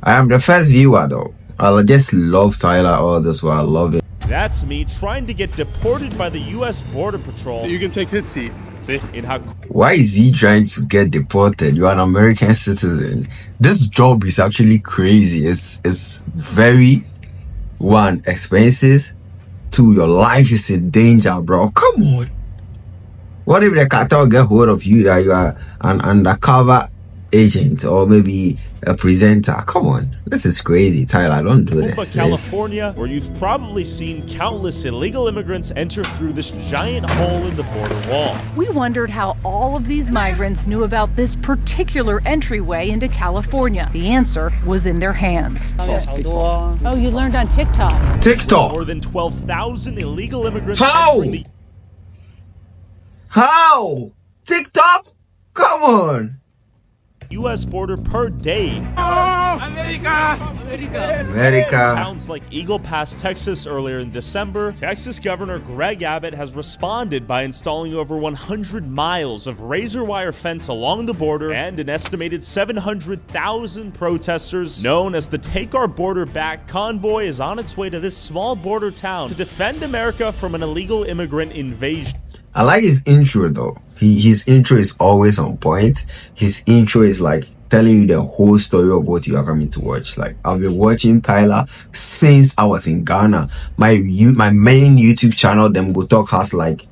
I am the first viewer though. I just love Tyler all this while. I love it. That's me trying to get deported by the U.S. Border Patrol. You can take his seat. See, in how... Why is he trying to get deported? You are an American citizen. This job is actually crazy. It's very, one, expensive. Two, your life is in danger, bro. Come on. What if the cartel get hold of you that you are an undercover agent or maybe a presenter? Come on, this is crazy. Tyler, don't do this. California, where you've probably seen countless illegal immigrants enter through this giant hole in the border wall. We wondered how all of these migrants knew about this particular entryway into California. The answer was in their hands. Oh, you learned on TikTok. TikTok. More than 12,000 illegal immigrants. How? TikTok? Come on. U.S. border per day. America. Towns like Eagle Pass, Texas earlier in December, Texas Governor Greg Abbott has responded by installing over 100 miles of razor wire fence along the border, and an estimated 700,000 protesters known as the Take Our Border Back convoy is on its way to this small border town to defend America from an illegal immigrant invasion. I like his intro though. His intro is always on point. His intro is like telling you the whole story of what you are coming to watch. Like, I've been watching Tyler since I was in Ghana. My main YouTube channel, ThemGoTalk, has like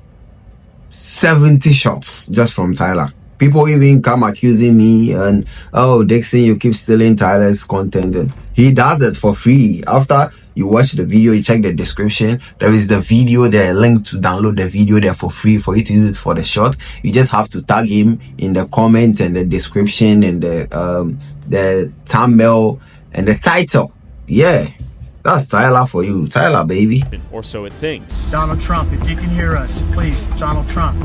70 shots just from Tyler. People even come accusing me and, oh, Dixon, you keep stealing Tyler's content. And he does it for free. After you watch the video, you check the description, there is the video there, a link to download the video there for free for you to use it for the short. You just have to tag him in the comments and the description and the thumbnail and the title. Yeah, that's Tyler for you. Tyler, baby. Or so it thinks. Donald Trump, if you can hear us, please, Donald Trump,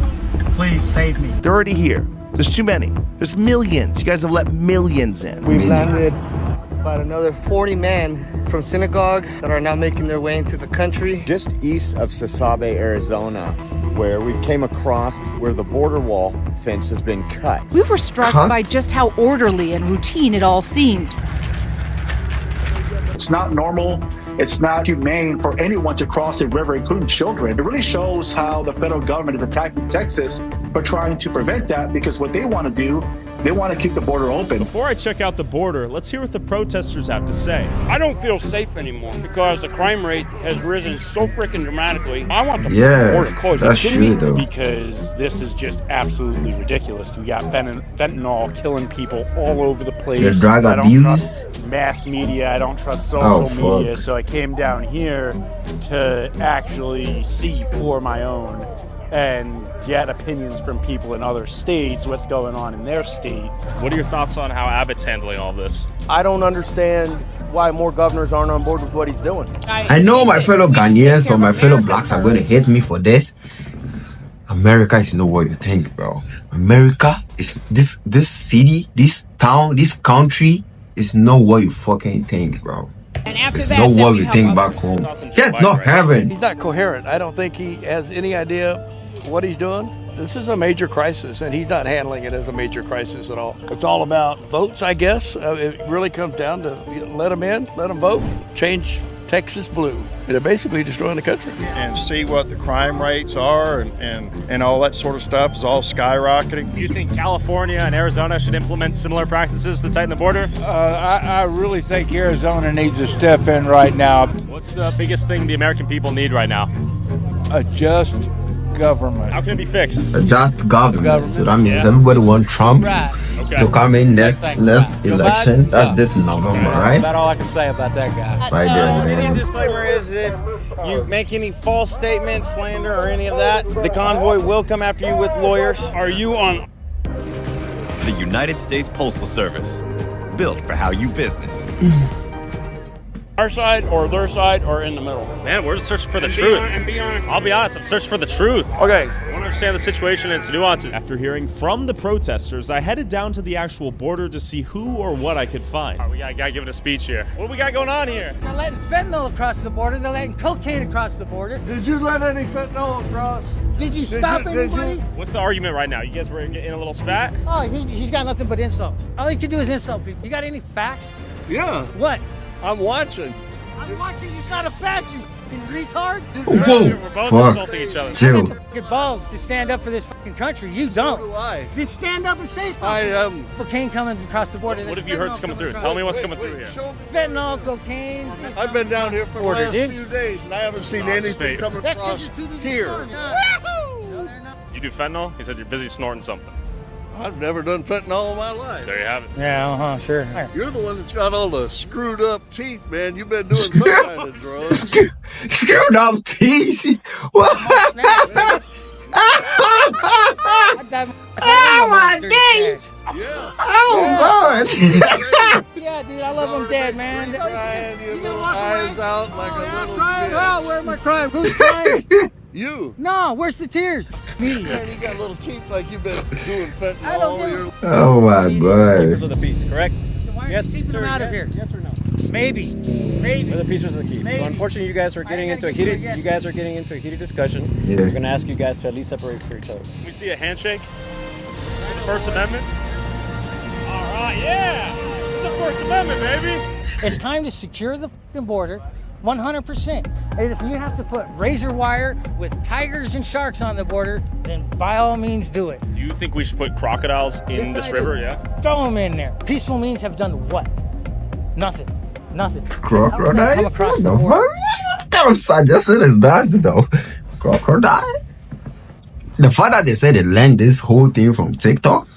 please save me. They're already here. There's too many. There's millions. You guys have let millions in. We've landed about another 40 men from synagogue that are now making their way into the country. Just east of Sasabe, Arizona, where we've came across where the border wall fence has been cut. We were struck by just how orderly and routine it all seemed. It's not normal. It's not humane for anyone to cross a river, including children. It really shows how the federal government is attacking Texas for trying to prevent that, because what they want to do, they want to keep the border open. Before I check out the border, let's hear what the protesters have to say. I don't feel safe anymore because the crime rate has risen so freaking dramatically. I want the border closed. That's true though. Because this is just absolutely ridiculous. We got fentanyl killing people all over the place. The drug abuse. Mass media. I don't trust social media. So I came down here to actually see for my own and get opinions from people in other states, what's going on in their state. What are your thoughts on how Abbott's handling all this? I don't understand why more governors aren't on board with what he's doing. I know my fellow Ghanaians or my fellow blacks are going to hate me for this. America is not what you think, bro. America is this city, this town, this country is not what you fucking think, bro. It's not what we think back home. That's not heaven. He's not coherent. I don't think he has any idea what he's doing. This is a major crisis, and he's not handling it as a major crisis at all. It's all about votes, I guess. It really comes down to let them in, let them vote, change Texas blue. They're basically destroying the country. And see what the crime rates are and all that sort of stuff is all skyrocketing. Do you think California and Arizona should implement similar practices to tighten the border? I really think Arizona needs to step in right now. What's the biggest thing the American people need right now? A just government. How can it be fixed? A just government. So that means everybody wants Trump to come in next election. That's this November, right? That's all I can say about that guy. Right there, Any man. disclaimer is if you make any false statements, slander, or any of that, the convoy will come after you with lawyers. Are you on the United States Postal Service? Built for how you business. our side or their side or in the middle? Man, we're just searching for the truth. I'll be honest, I'm searching for the truth. Okay. I want to understand the situation and its nuances. After hearing from the protesters, I headed down to the actual border to see who or what I could find. All right, we gotta give it a speech here. What do we got going on here? They're letting fentanyl across the border. They're letting cocaine across the border. Did you let any fentanyl across? Did you stop anybody? What's the argument right now? You guys were in a little spat? Oh, he's got nothing but insults. All he can do is insult people. You got any facts? Yeah. What? I'm watching. I'm watching. It's not a fact, you fucking retard. Whoa, We're both fuck. insulting each other. I Chill. got the fucking balls to stand up for this fucking country. You don't. So do I. Then stand up and say something. I am. Cocaine coming across the border. What There's have you heard's fentanyl coming through? across- Tell me what's coming through here. Show me. Fentanyl, cocaine. I've been down here for the Border, last dude. few days, and I haven't seen Oh, it's anything fake. coming That's across because you're too busy here. snorting. You do fentanyl? He said you're busy snorting something. I've never done fentanyl in my life. There you have it. Yeah, sure. You're the one that's got all the screwed up teeth, man. You've been doing some kind of drugs. Screwed up teeth. What? Oh my days! Yeah. Oh God. Yeah, dude, I love them dead, man. Crying, your little eyes out like a little Crying kid. out. Where am I crying? Who's crying? You. No, where's the tears? Me. Man, you got little teeth like you've been doing I don't fentanyl. give a You're Oh my God. the piece, correct? Why are Yes, you keeping sir, them out of yes, here? yes or no? Maybe. Where the piece was the key. Maybe. So unfortunately, you guys are getting I into a gotta heated. get to it, You guys are getting into a heated discussion. Yeah. We're gonna ask you guys to at least separate for each other. Can we see a handshake? The First Amendment? All right, yeah. It's the First Amendment, baby. It's time to secure the fucking border 100%. And if you have to put razor wire with tigers and sharks on the border, then by all means do it. Do you think we should put crocodiles in Yes, this I river? do. Yeah. Throw them in there. Peaceful means have done what? Nothing. Nothing. Crocodile? Come across What the the border. fuck? What kind of suggestion is that though? Crocodile? The fact that they said they learned this whole thing from TikTok,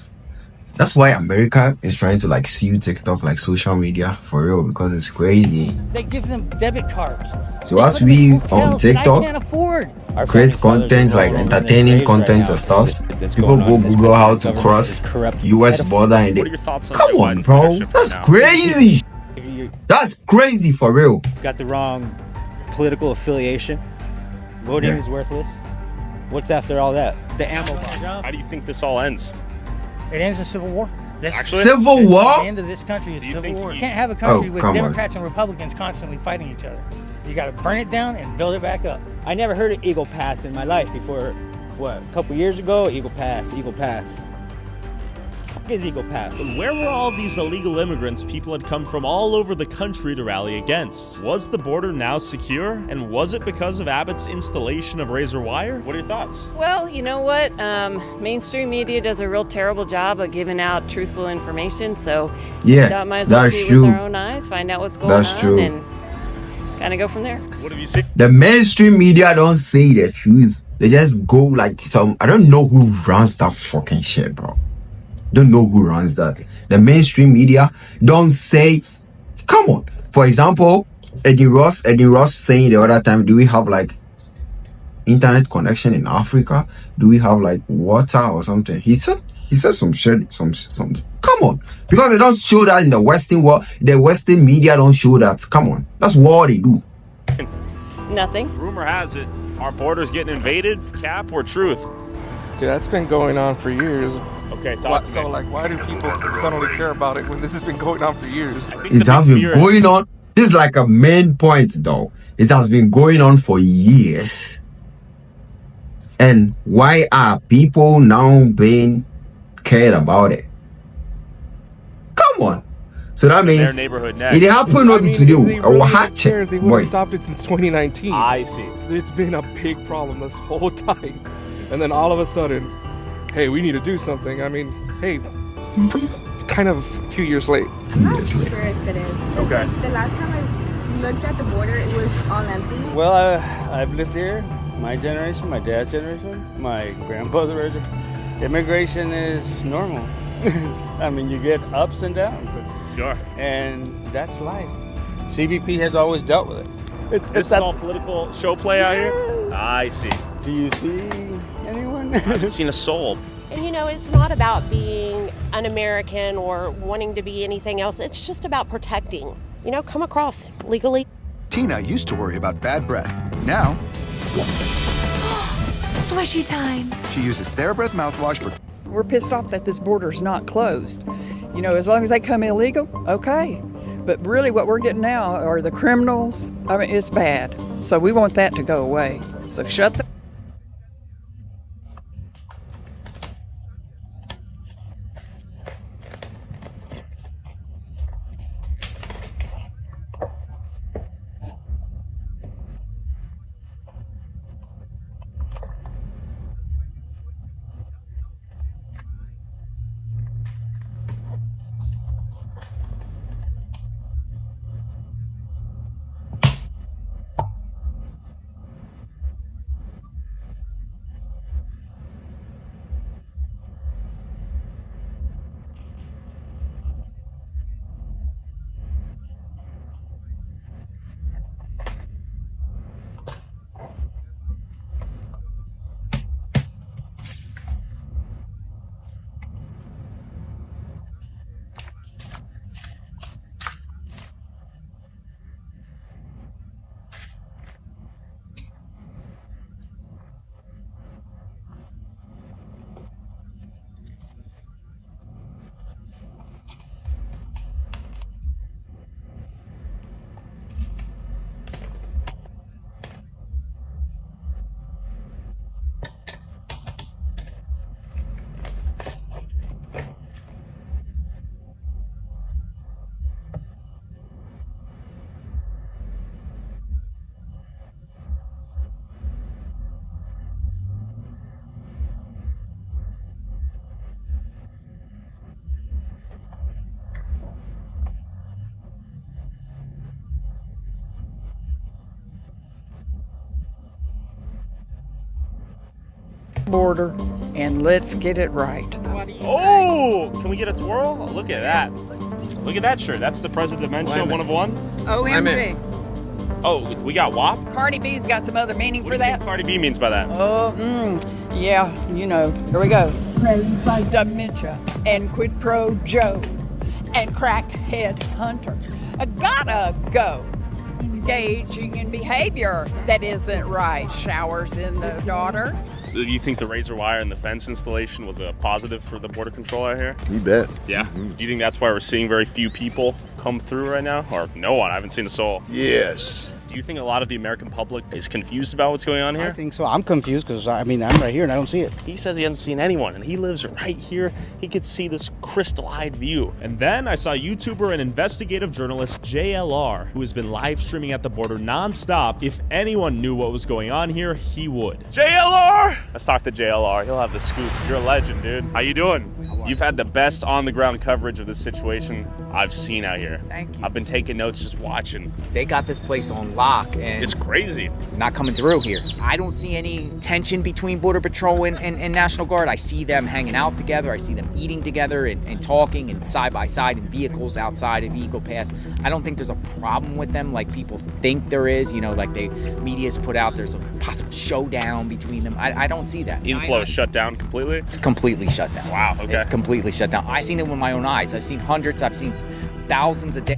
that's why America is trying to like sue TikTok like social media for real, because it's crazy. They give them debit cards. So They as put them in we on hotels that TikTok I can't afford. create content like entertaining content and stuff, people go Google how to cross US border and What are they your thoughts on come Joe on Biden's bro, leadership that's right now? crazy. That's crazy for real. Got the wrong political affiliation. Voting Yeah. is worthless. What's after all that? The ammo bomb. How do you think this all ends? It ends in civil war. Actually? Civil That's war? The end of this country is Do you civil think war. you- You can't have a country Oh, with come on. Democrats and Republicans constantly fighting each other. You got to burn it down and build it back up. I never heard of Eagle Pass in my life before. What? A couple years ago, Eagle Pass. Eagle Pass. The fuck is Eagle Pass? But where were all these illegal immigrants people had come from all over the country to rally against? Was the border now secure? And was it because of Abbott's installation of razor wire? What are your thoughts? Well, you know what? Mainstream media does a real terrible job of giving out truthful information, so Yeah, thought might as well that's see it true. with our own eyes, find out what's going That's on, true. and kind of go from there. What have you seen? The mainstream media don't say the truth. They just go like some. I don't know who runs that fucking shit, bro. Don't know who runs that. The mainstream media don't say. Come on. For example, Eddie Ross saying the other time, do we have like internet connection in Africa? Do we have like water or something? He said some shit. Some. Come on, because they don't show that in the Western world. The Western media don't show that. Come on, that's what they do. Nothing. Rumor has it, our border's getting invaded. Cap or truth? Dude, that's been going on for years. Okay, talk to So, me. like, why do people suddenly care about it when this has been going on for years? It has been going on. This is like a main point, though. It has been going on for years. And why are people now being cared about it? Come on. So that In their means neighborhood next. it happened not today. They Or really hatch cared, they it. would Boy. have stopped it since 2019. I see. It's been a big problem this whole time. And then all of a sudden, hey, we need to do something. I mean, hey, kind of a few years late. I'm not sure if it is. Okay. Like, the last time I looked at the border, it was all empty. Well, I've lived here. My generation, my dad's generation, my grandpa's generation. Immigration is normal. I mean, you get ups and downs. Sure. And that's life. CBP has always dealt with it. This is all political show play out here? I see. Do you see anyone? I haven't seen a soul. And you know, it's not about being an American or wanting to be anything else. It's just about protecting. You know, come across legally. Tina used to worry about bad breath. Now, Swishy time. she uses TheraBreath mouthwash for We're pissed off that this border's not closed. You know, as long as they come illegal, okay. But really what we're getting now are the criminals. I mean, it's bad. So we want that to go away. So shut the border and let's get it right. Oh, can we get a twirl? Oh, look at that. Look at that shirt. That's the presidential one of one. OMG. Oh, we got WAP? Cardi B's got some other meaning What for do you that. think Cardi B means by that? Yeah, you know. Here we go. Dementia and quid pro Joe and crackhead hunter. I gotta go. Engaging in behavior that isn't right. Showers in the daughter. Do you think the razor wire and the fence installation was a positive for the border control out here? You bet. Yeah? Do you think that's why we're seeing very few people come through right now? Or no one? I haven't seen a soul. Yes. Do you think a lot of the American public is confused about what's going on here? I think so. I'm confused because, I mean, I'm right here and I don't see it. He says he hasn't seen anyone, and he lives right here. He could see this crystal-eyed view. And then I saw YouTuber and investigative journalist JLR, who has been live streaming at the border nonstop. If anyone knew what was going on here, he would. JLR! Let's talk to JLR. He'll have the scoop. You're a legend, dude. How you doing? You've had the best on-the-ground coverage of this situation I've seen out here. Thank you. I've been taking notes just watching. They got this place on lock, and it's crazy. Not coming through here. I don't see any tension between Border Patrol and National Guard. I see them hanging out together. I see them eating together and talking and side by side in vehicles outside of Eagle Pass. I don't think there's a problem with them like people think there is. You know, like the media's put out there's a possible showdown between them. I don't see that. Inflow is shut down completely? It's completely shut down. Wow, okay. It's completely shut down. I've seen it with my own eyes. I've seen hundreds. I've seen thousands a day.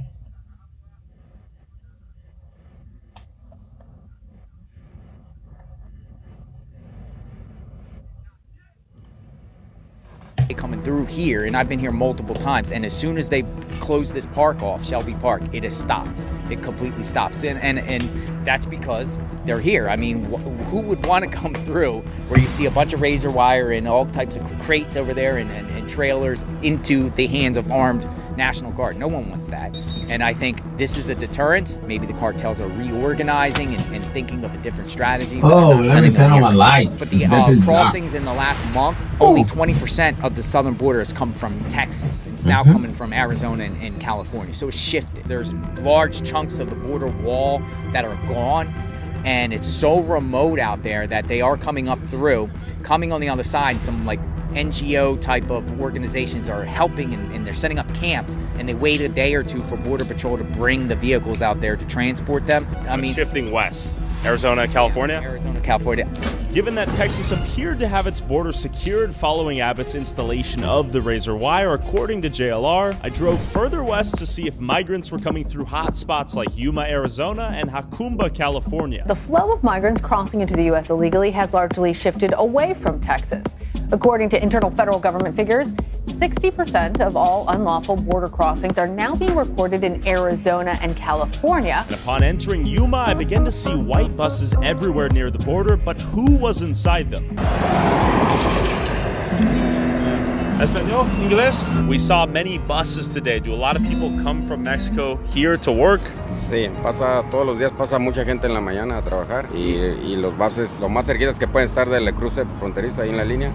Coming through here, and I've been here multiple times, and as soon as they close this park off, Shelby Park, it has stopped. It completely stops, and that's because they're here. I mean, who would want to come through where you see a bunch of razor wire and all types of crates over there and trailers into the hands of armed National Guard? No one wants that, and I think this is a deterrent. Maybe the cartels are reorganizing and thinking of a different strategy. Oh, let me turn on my lights. But the crossings in the last month, only 20% of the southern border has come from Texas. It's now coming from Arizona and California. So it's shifted. There's large chunks of the border wall that are gone, and it's so remote out there that they are coming up through. Coming on the other side, some like NGO type of organizations are helping, and they're setting up camps, and they wait a day or two for Border Patrol to bring the vehicles out there to transport them. I mean, shifting west. Arizona, California? Yeah, Arizona, California. Given that Texas appeared to have its border secured following Abbott's installation of the razor wire, according to JLR, I drove further west to see if migrants were coming through hot spots like Yuma, Arizona, and Jacumba, California. The flow of migrants crossing into the U.S. illegally has largely shifted away from Texas. According to internal federal government figures, 60% of all unlawful border crossings are now being reported in Arizona and California. And upon entering Yuma, I began to see white buses everywhere near the border, but who was inside them? Español? Inglés? We saw many buses today. Do a lot of people come from Mexico here to work? Sí, todos los días pasa mucha gente en la mañana a trabajar y los buses, lo más cerquitas que pueden estar del cruce fronterizo ahí en la línea.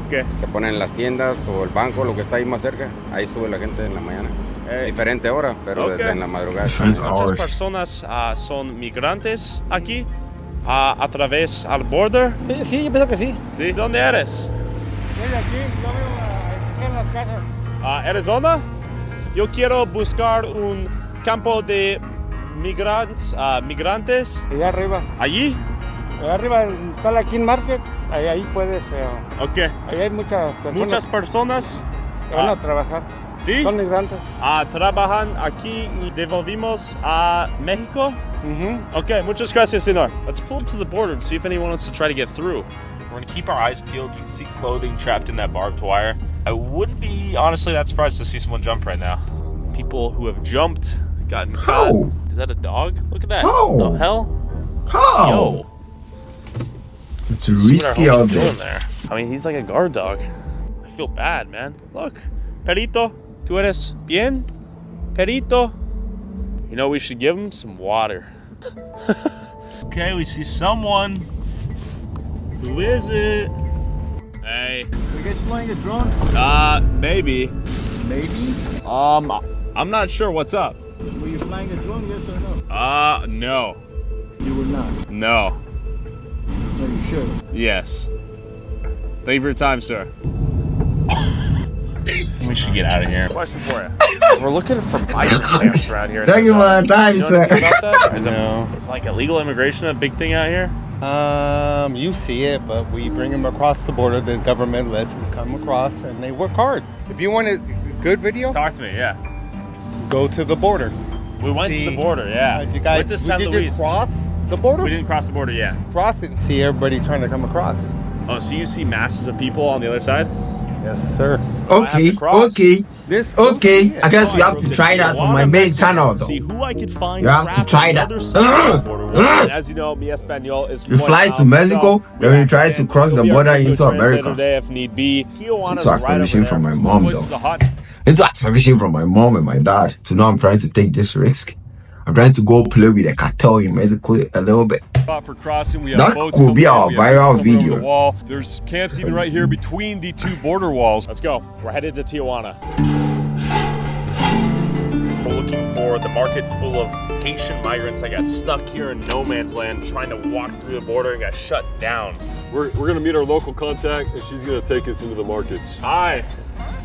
Okay. Se ponen en las tiendas o el banco, lo que está ahí más cerca. Ahí sube la gente en la mañana. Diferente hora, pero desde en la madrugada. Muchas personas son migrantes aquí a través al border. Sí, yo pienso que sí. ¿Sí? ¿Dónde eres? Soy de aquí, yo vivo en las casas. Arizona. Yo quiero buscar un campo de migrantes. Allá arriba. ¿Allí? Allá arriba está la King Market. Ahí puedes. Ok. Ahí hay muchas personas. Muchas personas que van a trabajar. ¿Sí? Son migrantes. Trabajan aquí y devolvimos a México. Okay, muchas gracias, señor. Let's pull up to the border and see if anyone wants to try to get through. We're gonna keep our eyes peeled. You can see clothing trapped in that barbed wire. I wouldn't be honestly that surprised to see someone jump right now. People who have jumped, gotten caught. Oh. Is that a dog? Look at that. Oh. What the hell? Oh. Yo. It's risky out there. I mean, he's like a guard dog. I feel bad, man. Look. Perito, ¿tú eres bien? Perito. You know, we should give him some water. Okay, we see someone. Who is it? Hey. Are you guys flying a drone? Maybe. Maybe? I'm not sure what's up. Were you flying a drone, yes or no? No. You were not? No. Are you sure? Yes. Thank you for your time, sir. We should get out of here. Question for you. We're looking for migrant camps around here. Thank you for your time, sir. About that? No. Is like illegal immigration a big thing out here? You see it, but we bring them across the border. The government lets them come across, and they work hard. If you want a good video, talk to me. Yeah. Go to the border. We went to the border. Yeah. You guys, did you cross the border? We didn't cross the border. Yeah. Cross it and see everybody trying to come across. Oh, so you see masses of people on the other side? Yes, sir. Okay. Okay. I guess you have to try that on my main channel, though. See who I could find. You have to try that. As you know, mi español is. You fly to Mexico, then you try to cross the border into America. If need be. Into ask permission from my mom, though. Into ask permission from my mom and my dad to know I'm trying to take this risk. I'm trying to go play with the cartel in Mexico a little bit. For crossing, we have that boats could be our in, viral video. The wall. There's camps even right here between the two border walls. Let's go. We're headed to Tijuana. We're looking for the market full of Haitian migrants that got stuck here in no man's land trying to walk through the border and got shut down. We're gonna meet our local contact and she's gonna take us into the markets. Hi.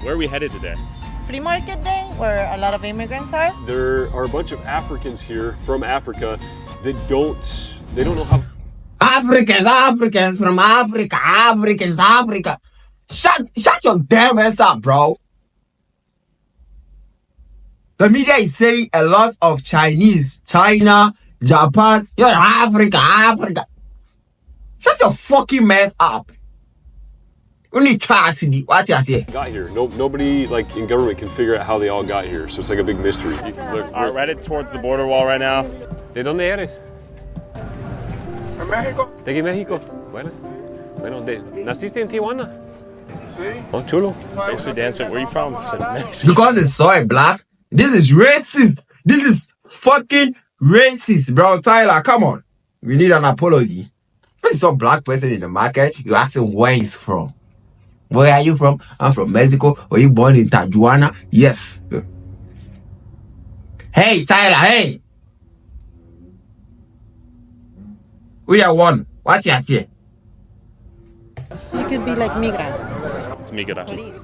Where are we headed today? Free market day where a lot of immigrants are. There are a bunch of Africans here from Africa that they don't know how. Africans from Africa. Shut your damn ass up, bro. The media is saying a lot of Chinese, China, Japan. You're Africa. Shut your fucking mouth up. Only Cassidy, what you say? Got here. Nobody like in government can figure out how they all got here, so it's like a big mystery. Look, we're headed towards the border wall right now. ¿De dónde eres? ¿De México? ¿De aquí México? Bueno, ¿naciste en Tijuana? Sí. Oh, chulo. Basically dancing. Where are you from? I said Mexico. Because it's soy black. This is racist. This is fucking racist, bro. Tyler, come on. We need an apology. This is some black person in the market. You asking where he's from. Where are you from? I'm from Mexico. Were you born in Tijuana? Yes. Hey, Tyler, hey. We are one. What you say? You could be like migrant. It's migra. Police.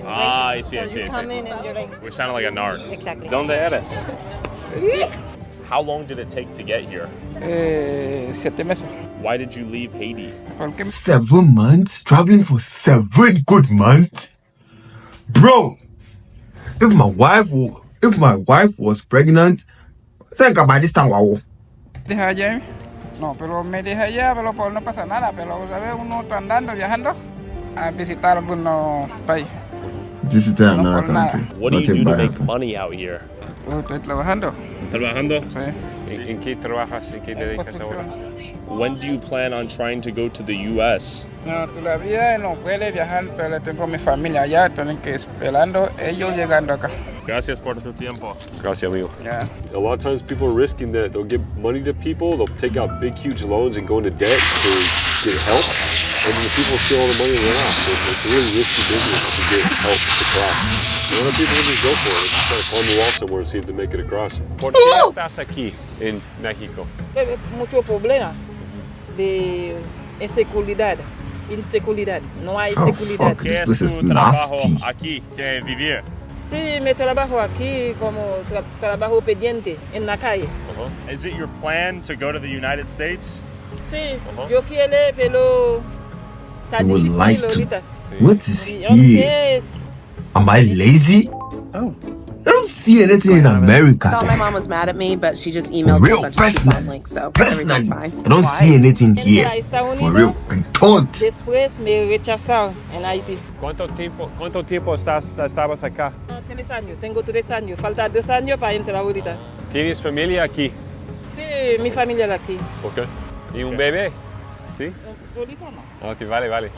I see. You come in and you're like. We're sounding like a narc. Exactly. ¿Dónde eres? How long did it take to get here? 7 meses. Why did you leave Haiti? 7 months? Traveling for 7 good months? Bro, if my wife was pregnant, think about this time. Wow. Deja allá. No, pero me deja allá, pero pues no pasa nada. Pero, ¿sabes? Uno está andando, viajando a visitar algunos países. Visitar another country. What do you do to make money out here? Estoy trabajando. ¿Trabajando? Sí. ¿En qué trabajas? ¿En qué dedicas ahora? When do you plan on trying to go to the U.S.? No, todavía no puede viajar, pero tengo mi familia allá, tienen que esperando ellos llegando acá. Gracias por tu tiempo. Gracias, amigo. Yeah. A lot of times people are risking that. They'll give money to people, they'll take out big, huge loans and go into debt to get help. And then the people steal all the money and run off. So it's a really risky business to get help to cross. A lot of people will just go for it. Just try to climb the wall somewhere and see if they make it across. ¿Por qué estás aquí en México? Mucho problema de inseguridad. No hay seguridad. ¿Qué es tu trabajo aquí de vivir? Sí, me trabajo aquí como trabajo pendiente en la calle. Is it your plan to go to the United States? Sí, yo quiero, pero está difícil ahorita. What is here? Am I lazy? Oh. I don't see anything in America. I thought my mom was mad at me, but she just emailed me a bunch of coupon links, so everything's fine. I don't see anything here. For real, I don't. Después me rechazaron en Haití. ¿Cuánto tiempo estabas acá? 3 años, tengo 3 años. Falta 2 años para entrar ahorita. ¿Tienes familia aquí? Sí, mi familia es aquí. Ok. ¿Y un bebé? ¿Sí? Ahorita no. Ok, vale.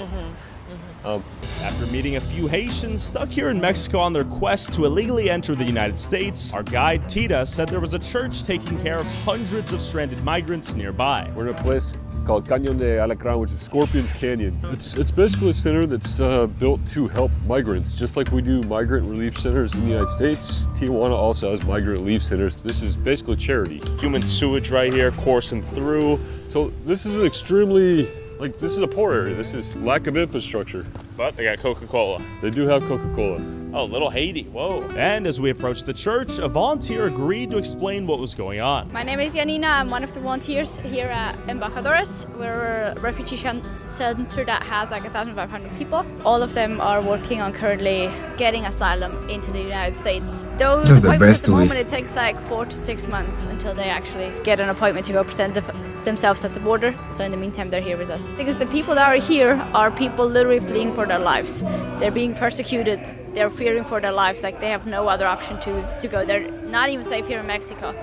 After meeting a few Haitians stuck here in Mexico on their quest to illegally enter the United States, our guide Tita said there was a church taking care of hundreds of stranded migrants nearby. We're in a place called Cañón de Alacrán, which is Scorpions Canyon. It's basically a center that's built to help migrants. Just like we do migrant relief centers in the United States, Tijuana also has migrant relief centers. This is basically charity. Human sewage right here coursing through. So this is an extremely Like, this is a poor area. This is lack of infrastructure. But they got Coca-Cola. They do have Coca-Cola. Oh, little Haiti, whoa. And as we approached the church, a volunteer agreed to explain what was going on. My name is Janina. I'm one of the volunteers here at Embajadores. We're a refugee center that has like 1,500 people. All of them are working on currently getting asylum into the United States. Those appointments at the moment, it takes like 4 to 6 months until they actually get an appointment to go present themselves at the border. So in the meantime, they're here with us. Because the people that are here are people literally fleeing for their lives. They're being persecuted. They're fearing for their lives, like they have no other option to go. They're not even safe here in Mexico,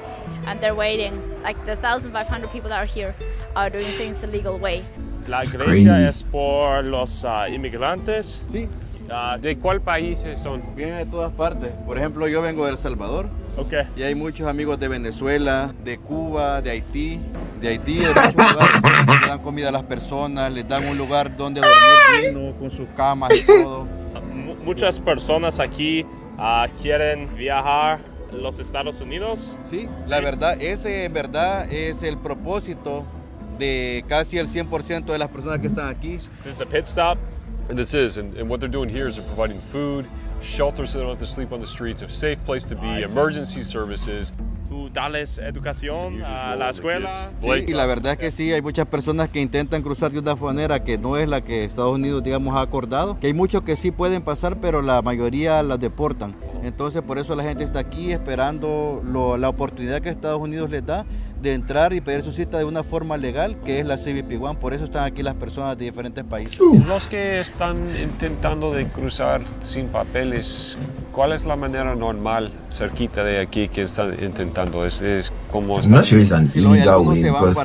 and they're waiting. Like the 1,500 people that are here are doing things the legal way. La iglesia es por los inmigrantes. Sí. ¿De cuál país son? Vienen de todas partes. Por ejemplo, yo vengo de El Salvador. Okay. Y hay muchos amigos de Venezuela, de Cuba, de Haití. De Haití, de muchos lugares. Les dan comida a las personas, les dan un lugar donde dormir digno, con sus camas y todo. Muchas personas aquí quieren viajar a los Estados Unidos. Sí, la verdad, ese en verdad es el propósito de casi el 100% de las personas que están aquí. This is a pit stop. And this is, and what they're doing here is they're providing food, shelter so they don't have to sleep on the streets, a safe place to be, emergency services. ¿Tú dales educación a la escuela? Sí, y la verdad es que sí, hay muchas personas que intentan cruzar de una manera que no es la que Estados Unidos, digamos, ha acordado. Que hay muchos que sí pueden pasar, pero la mayoría las deportan. Entonces, por eso la gente está aquí esperando la oportunidad que Estados Unidos les da de entrar y pedir su cita de una forma legal, que es la CBP-1. Por eso están aquí las personas de diferentes países. Los que están intentando de cruzar sin papeles, ¿cuál es la manera normal cerquita de aquí que están intentando? Es como I'm not sure it's an illegal way because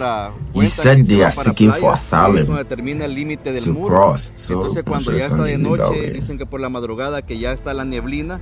he said they are seeking for asylum to cross. So entonces cuando ya está de noche, dicen que por la madrugada que ya está la neblina,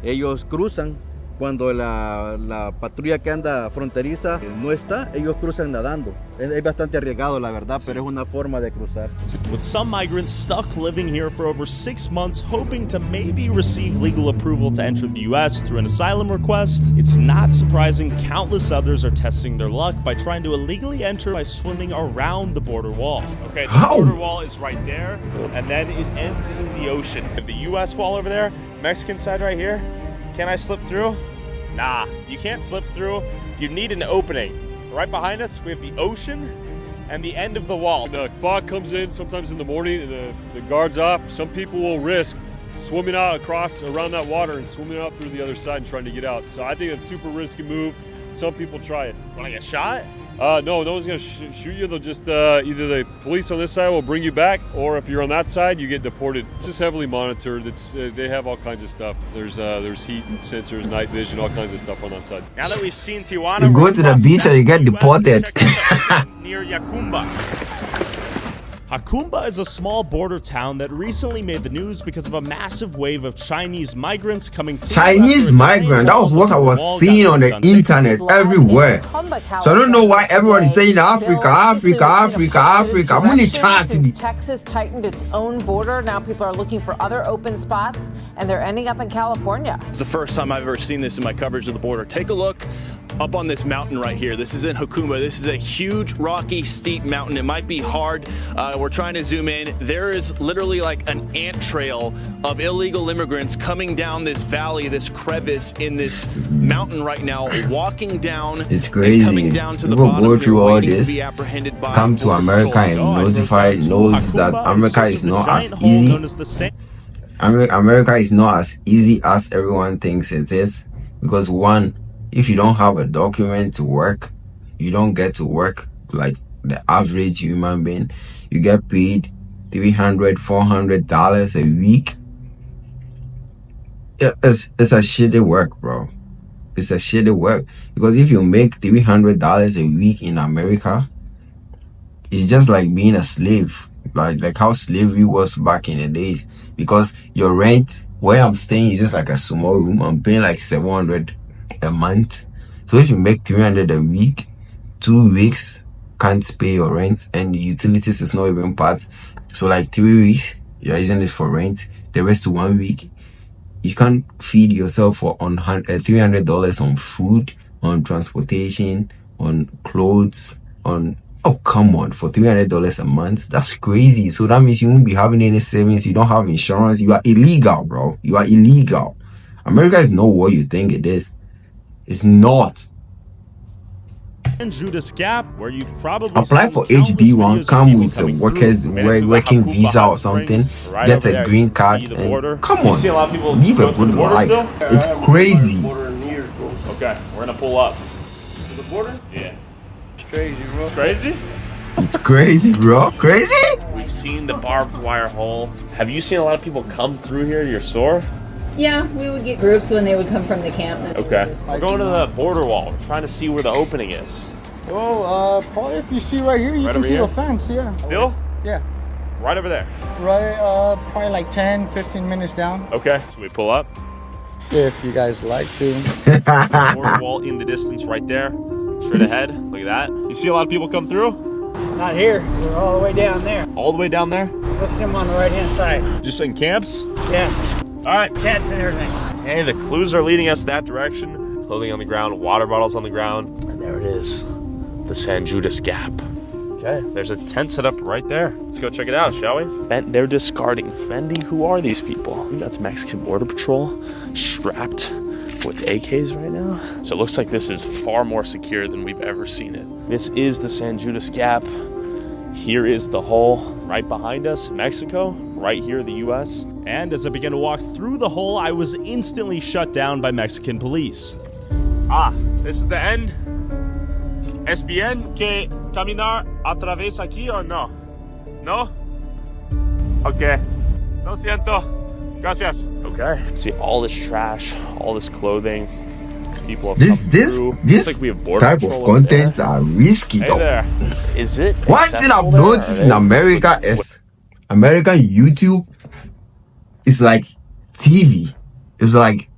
ellos cruzan. Cuando la patrulla que anda fronteriza no está, ellos cruzan nadando. Es bastante arriesgado, la verdad, pero es una forma de cruzar. With some migrants stuck living here for over 6 months, hoping to maybe receive legal approval to enter the U.S. through an asylum request, it's not surprising countless others are testing their luck by trying to illegally enter by swimming around the border wall. Okay, the border wall is right there, and then it ends in the ocean. We have the U.S. wall over there, Mexican side right here. Can I slip through? Nah, you can't slip through. You need an opening. Right behind us, we have the ocean and the end of the wall. The fog comes in sometimes in the morning and the guard's off. Some people will risk swimming out around that water and swimming out through the other side and trying to get out. So I think it's a super risky move. Some people try it. Want to get shot? No one's going to shoot you. They'll just, either the police on this side will bring you back, or if you're on that side, you get deported. It's just heavily monitored. They have all kinds of stuff. There's heat sensors, night vision, all kinds of stuff on that side. Now that we've seen Tijuana, you go to the beach and you get deported. Near Yacumba. Yacumba is a small border town that recently made the news because of a massive wave of Chinese migrants coming through. Chinese migrant, that was what I was seeing on the internet everywhere. So I don't know why everyone is saying Africa, Africa, Africa, Africa. I'm only trying. Texas tightened its own border. Now people are looking for other open spots, and they're ending up in California. It's the first time I've ever seen this in my coverage of the border. Take a look up on this mountain right here. This is in Yacumba. This is a huge, rocky, steep mountain. It might be hard. We're trying to zoom in. There is literally like an ant trail of illegal immigrants coming down this valley, this crevice in this mountain right now, walking down. It's crazy. Coming down to the People bottom go through all this, by come to America and notify, knows that America is not as easy. America is not as easy as everyone thinks it is. Because one, if you don't have a document to work, you don't get to work like the average human being. You get paid $300, $400 a week. It's a shitty work, bro. It's a shitty work. Because if you make $300 a week in America, it's just like being a slave. Like how slavery was back in the days. Because your rent, where I'm staying, is just like a small room. I'm paying like $700 a month. So if you make $300 a week, 2 weeks can't pay your rent, and the utilities is not even part. So like 3 weeks you're using it for rent, the rest of 1 week you can't feed yourself for on $300 on food, on transportation, on clothes, on Oh, come on. For $300 a month? That's crazy. So that means you won't be having any savings. You don't have insurance. You are illegal, bro. You are illegal. America is not what you think it is. It's not. And Judas Gap, where you've probably apply for HB1, come with a working visa or something, get a green card, and come on, live a good life. It's crazy. Okay, we're gonna pull up. To the border? Yeah. It's crazy, bro. It's crazy? It's crazy, bro. Crazy? We've seen the barbed wire hole. Have you seen a lot of people come through here to your store? Yeah, we would get groups when they would come from the camp. Okay. We're going to the border wall. We're trying to see where the opening is. Well, probably if you see right here, you can see the fence, yeah. Still? Yeah. Right over there? Right, probably like 10, 15 minutes down. Okay. Should we pull up? If you guys like to. Border wall in the distance right there. Straight ahead. Look at that. You see a lot of people come through? Not here. We're all the way down there. All the way down there? We'll see them on the right-hand side. Just in camps? Yeah. All right. Tents and everything. Hey, the clues are leading us that direction. Clothing on the ground, water bottles on the ground. And there it is. The San Judas Gap. Okay, there's a tent set up right there. Let's go check it out, shall we? They're discarding Fendi. Who are these people? I think that's Mexican Border Patrol strapped with AKs right now. So it looks like this is far more secure than we've ever seen it. This is the San Judas Gap. Here is the hole right behind us, Mexico. Right here, the U.S. And as I began to walk through the hole, I was instantly shut down by Mexican police. Ah, this is the end. ¿Es bien que caminar a través aquí o no? No? Okay. Lo siento. Gracias. Okay. See all this trash, all this clothing. People have this like we have border type of content are risky though. There. Is it? One thing I've noticed in America is American YouTube is like TV. It's like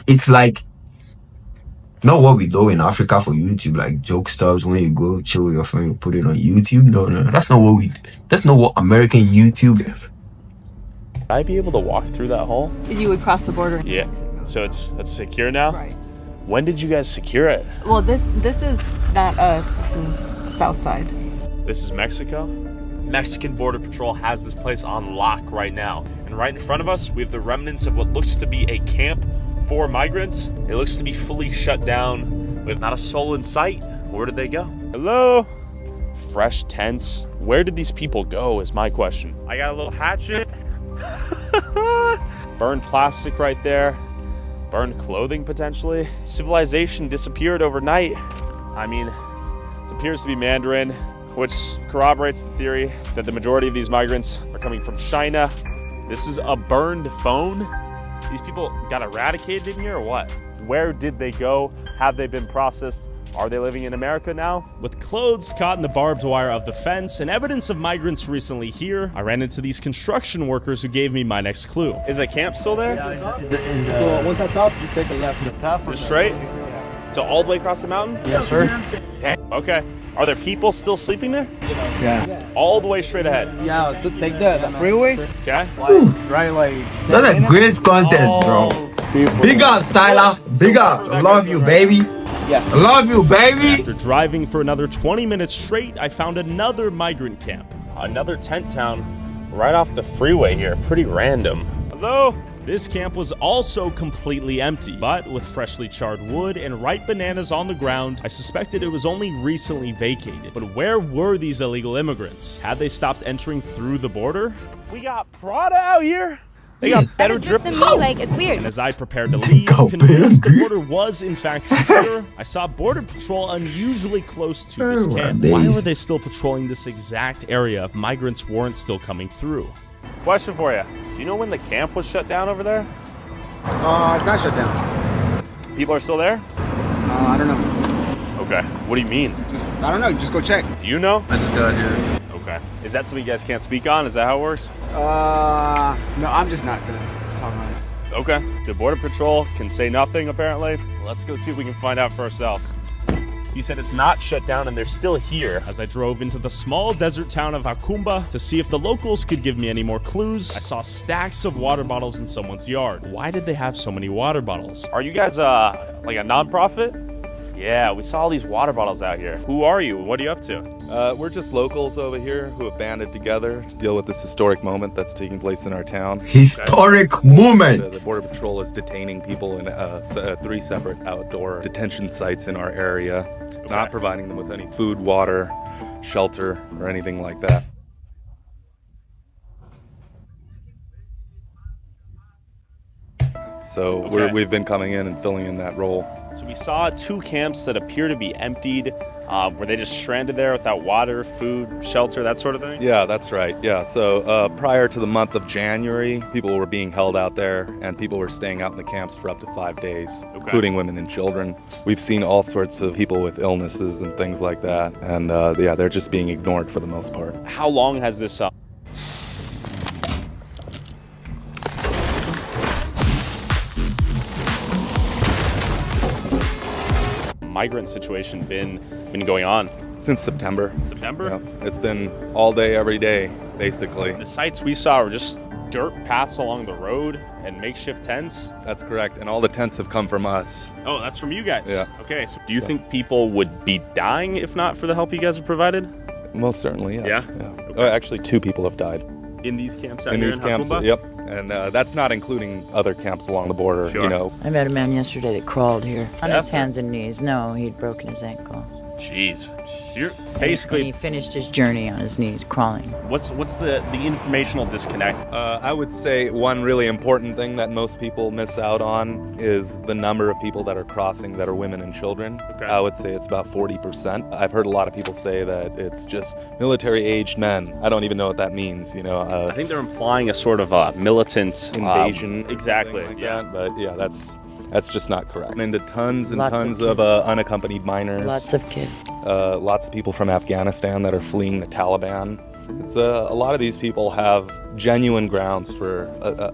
it's like not what we do in Africa for YouTube, like joke stuff when you go chill with your friend, you put it on YouTube. No, that's not what we. That's not what American YouTube is. Would I be able to walk through that hole? You would cross the border. Yeah. Mexico. So it's secure now. Right. When did you guys secure it? Well, this is not us. This is south side. This is Mexico. Mexican Border Patrol has this place on lock right now, and right in front of us we have the remnants of what looks to be a camp for migrants. It looks to be fully shut down with not a soul in sight. Where did they go? Hello? Fresh tents. Where did these people go is my question. I got a little hatchet. Burned plastic right there. Burned clothing potentially. Civilization disappeared overnight. I mean, this appears to be Mandarin, which corroborates the theory that the majority of these migrants are coming from China. This is a burned phone. These people got eradicated in here or what? Where did they go? Have they been processed? Are they living in America now? With clothes caught in the barbed wire of the fence and evidence of migrants recently here, I ran into these construction workers who gave me my next clue. Is a camp still there? So once at top, you take a left. The top Just straight? So all the way across the mountain? Yes, sir. Okay. Are there people still sleeping there? Yeah. All the way straight ahead? Yeah, to take the freeway. Okay. Right, like. That's a great content, bro. Big ups, Tyler. Big ups. I love you, baby. Yeah. I love you, baby. After driving for another 20 minutes straight, I found another migrant camp. Another tent town right off the freeway here. Pretty random. Hello? This camp was also completely empty, but with freshly charred wood and ripe bananas on the ground, I suspected it was only recently vacated. But where were these illegal immigrants? Had they stopped entering through the border? We got Prada out here. They got better drip than me, like, it's weird. And as I prepared to leave, convinced the border was in fact secure, I saw Border Patrol unusually close to this camp. Why were they still patrolling this exact area if migrants weren't still coming through? Question for you. Do you know when the camp was shut down over there? It's not shut down. People are still there? I don't know. Okay. What do you mean? I don't know. Just go check. Do you know? I just got here. Okay. Is that something you guys can't speak on? Is that how it works? No, I'm just not gonna talk about it. Okay. The Border Patrol can say nothing, apparently. Let's go see if we can find out for ourselves. He said it's not shut down and they're still here. As I drove into the small desert town of Acumba to see if the locals could give me any more clues, I saw stacks of water bottles in someone's yard. Why did they have so many water bottles? Are you guys like a nonprofit? Yeah, we saw all these water bottles out here. Who are you? What are you up to? We're just locals over here who have banded together to deal with this historic moment that's taking place in our town. Historic moment! The Border Patrol is detaining people in 3 separate outdoor detention sites in our area, not providing them with any food, water, shelter, or anything like that. So we've been coming in and filling in that role. So we saw 2 camps that appear to be emptied. Were they just stranded there without water, food, shelter, that sort of thing? Yeah, that's right. Yeah, so prior to the month of January, people were being held out there and people were staying out in the camps for up to 5 days, including women and children. We've seen all sorts of people with illnesses and things like that. And yeah, they're just being ignored for the most part. How long has this migrant situation been going on? Since September. September? Yeah. It's been all day, every day, basically. The sites we saw were just dirt paths along the road and makeshift tents? That's correct, and all the tents have come from us. Oh, that's from you guys? Yeah. Okay, so do you think people would be dying if not for the help you guys have provided? Most certainly, yes. Yeah? Okay. Actually, 2 people have died. In these camps out in here these in camps, Hakumba? yep. And that's not including other camps along the border, Sure. you know. I met a man yesterday that crawled here on Yeah? his hands and knees. No, he'd broken his ankle. Jeez. You're And basically... he finished his journey on his knees, crawling. What's the informational disconnect? I would say one really important thing that most people miss out on is the number of people that are crossing that are women and children. Okay. I would say it's about 40%. I've heard a lot of people say that it's just military-aged men. I don't even know what that means, you know. I think they're implying a sort of militant invasion. Exactly, Like yeah. that, but yeah, that's just not correct. Into tons and Lots of tons of kids. unaccompanied minors. Lots of kids. Lots of people from Afghanistan that are fleeing the Taliban. It's a lot of these people have genuine grounds for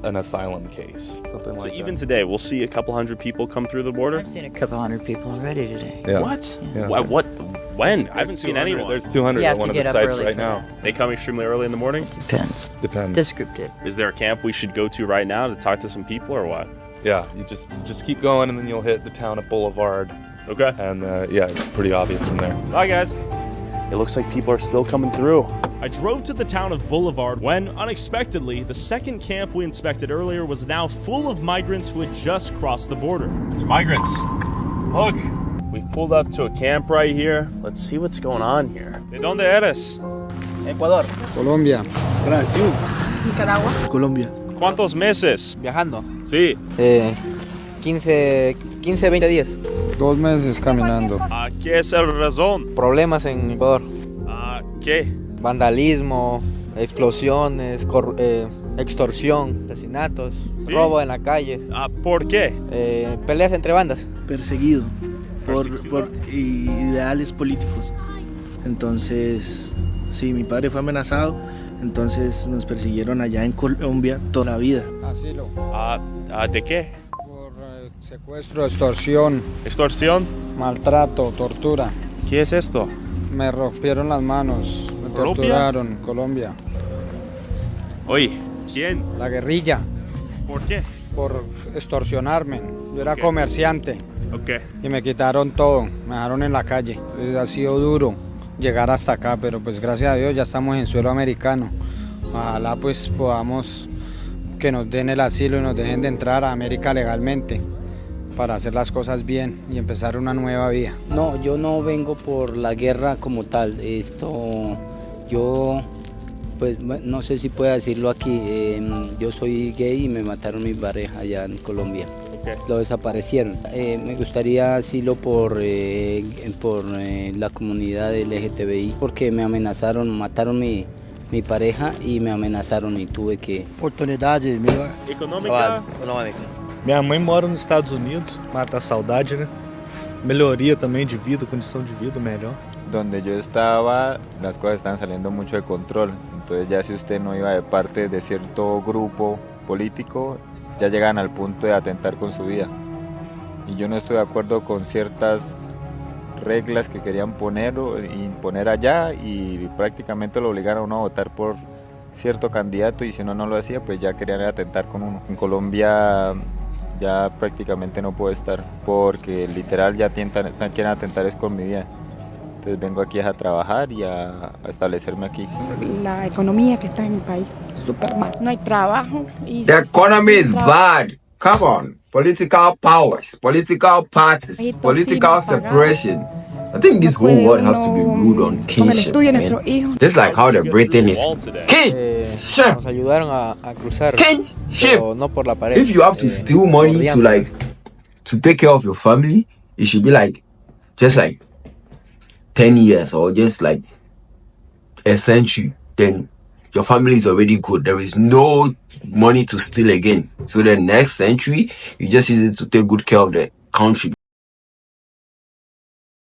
an asylum case, something like So even that. today, we'll see a couple hundred people come through the border? I've seen a couple hundred people already today. Yeah. What? Yeah. What? When? I haven't There's seen 200 anyone. There's 200 You have at one to of the get up sites early right for now. They come extremely early in the morning? Depends. Depends. Descriptive. Is there a camp we should go to right now to talk to some people or what? Yeah, you just keep going and then you'll hit the town of Boulevard. Okay. And yeah, it's pretty obvious from there. Bye, guys. It looks like people are still coming through. I drove to the town of Boulevard when, unexpectedly, the second camp we inspected earlier was now full of migrants who had just crossed the border. There's migrants. Look, we've pulled up to a camp right here. Let's see what's going on here. ¿De dónde eres? Ecuador. Colombia. Brasil. Nicaragua. Colombia. ¿Cuántos meses? Viajando. Sí. 15, 20 días. 2 meses caminando. ¿Qué es la razón? Problemas en Ecuador. ¿Qué? Vandalismo, explosiones, extorsión, asesinatos, ¿Sí? robo en la calle. ¿Por qué? Peleas entre bandas. Perseguido por ideales políticos. Entonces, sí, mi padre fue amenazado, entonces nos persiguieron allá en Colombia toda la vida. Asilo. ¿De qué? Por secuestro, extorsión, ¿Extorsión? maltrato, tortura. ¿Qué es esto? Me rompieron las manos, me ¿Colombia? torturaron. Colombia. Oye, ¿quién? La guerrilla. ¿Por qué? Por extorsionarme. Yo era Ok. comerciante Ok. y me quitaron todo, me dejaron en la calle. Entonces, ha sido duro llegar hasta acá, pero pues gracias a Dios ya estamos en suelo americano. Ojalá pues podamos que nos den el asilo y nos dejen de entrar a América legalmente para hacer las cosas bien y empezar una nueva vida. No, yo no vengo por la guerra como tal. Yo, pues no sé si puedo decirlo aquí. Yo soy gay y me mataron mi pareja allá en Colombia. Lo desaparecieron. Me gustaría asilo por la comunidad LGTBI porque me amenazaron, mataron mi pareja y me amenazaram e tuve que... Oportunidade melhor. Econômica? Econômica. Minha mãe mora nos Estados Unidos, mata a saudade, né? Melhoria também de vida, condição de vida melhor. Donde yo estaba, las cosas estaban saliendo mucho de control. Entonces ya si usted no iba de parte de cierto grupo político, ya llegan al punto de atentar con su vida. Y yo no estoy de acuerdo con ciertas reglas que querían poner o imponer allá y prácticamente lo obligaron a uno a votar por cierto candidato y si uno no lo hacía pues ya querían atentar con uno. En Colombia ya prácticamente no puedo estar porque literal ya quieren atentar es con mi vida. Entonces vengo aquí a trabajar y a establecerme aquí. La economía que está en el país, súper mal. No hay trabajo. Y The economy is bad. Come on. Political powers, political parties, political separation. I think this whole world has to be ruled on kinship, man. Just like how the Britain is kinship. Nos ayudaron a cruzar, Kinship. pero no por la pared. If you have to steal money to take care of your family, it should be like just like 10 years or just like a century. Then your family is already good. There is no money to steal again. So the next century, you just use it to take good care of the country.